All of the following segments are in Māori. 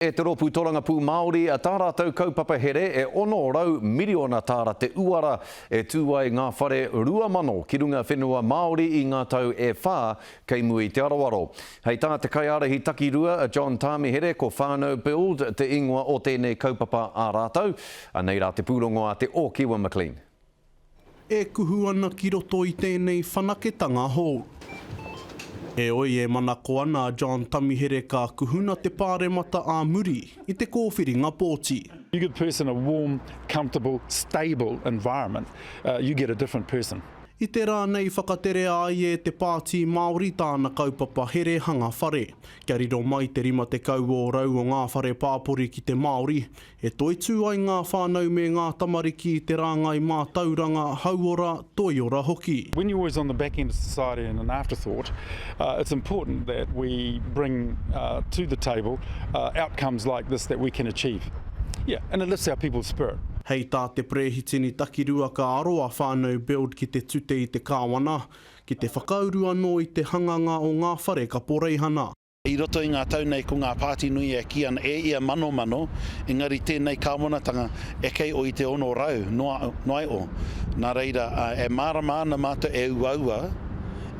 E te ropu toranga pū Māori a tā rātou kaupapa here e ono rau miliona tāra te uara e tūai ngā whare 2,000 ki runga whenua Māori i ngā tau e whā kei mui te arawaro. Hei tā te kaiarahi takirua a John Tamihere ko Whānau Build te ingoa o tēnei kaupapa a rātou. Anei rā te pūrongoa te o Kiwa McLean. E kuhu ana ki roto i tēnei whanaketanga hou. E oi e manako ana John Tamihere ka kuhuna te pāremata a muri I te kōwhiringa pōti. You give a person a warm, comfortable, stable environment, you get a different person. I te rā nei whakatere ai e te pāti Māori tāna kaupapa here hanga whare. Kia riro mai te rima te kau o rau o ngā whare pāpori ki te Māori. E toi tū ai ngā whānau me ngā tamariki I te rāngai mā tauranga hauora toiora hoki. When you're always on the back end of society and an afterthought, it's important that we bring to the table outcomes like this that we can achieve. Yeah, and it lifts our people's spirit. Hei tā te prehitini takirua ka aroa Whānau Build ki te tute I te kāwana, ki te whakauru anō I te hanganga o ngā whare ka poreihana. I roto I ngā tau nei ko ngā pāti nui e ki ana e ia mano, engari tēnei kāwanatanga e kei o I te ono rau, noai o. Nā reira, e mārama ana mātou e uaua,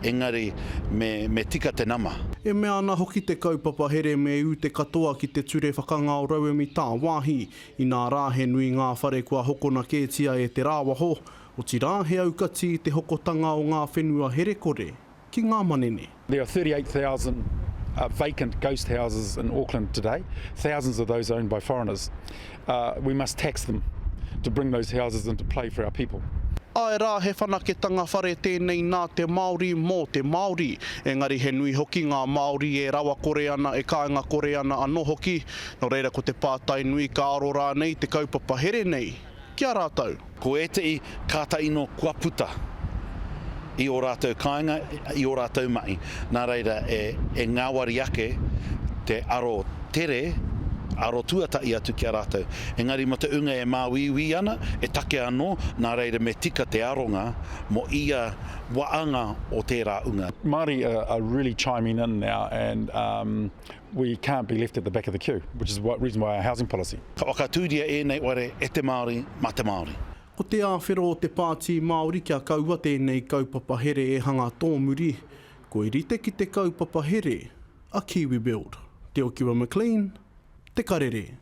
engari me tika te nama. E mea ana hoki te kaupapa here me u te katoa ki te ture whakanga o rauemi tā wāhi. I nā rā he nui ngā whare kua hokona kētia e te rāwaho, o ti rā he aukati I te hokotanga o ngā whenua here kore, ki ngā manene. There are 38,000 vacant ghost houses in Auckland today, thousands of those owned by foreigners. We must tax them to bring those houses into play for our people. Ai rā he whanaketanga whare tēnei nā te Māori mō te Māori. Engari he nui hoki ngā Māori e rawa kore ana, e kāinga kore ana anō hoki. No reira ko te pātai nui ka aro rā nei te kaupapa here nei. Kia rātou. Ko e te I kāta ino kua puta I o rātou kāinga, I o rātou mai. Nā reira e ngāwari ake te aro tere, aro tuatai atu kia rātou. Engari ma te unga e māwiwi ana, e take anō, nā reira me tika te aronga mo ia waanga o tērā unga. Māori are really chiming in now and we can't be left at the back of the queue, which is the reason why our housing policy. Ka wakatūria e nei ware e te Māori, ma te Māori. Ko te āwhero o te pāti Māori kia kaua tēnei kaupapa here e hanga tōmuri, ko I rite ki te kaupapa here a Kiwi Build. Te o Kiwa McLean, te Karere.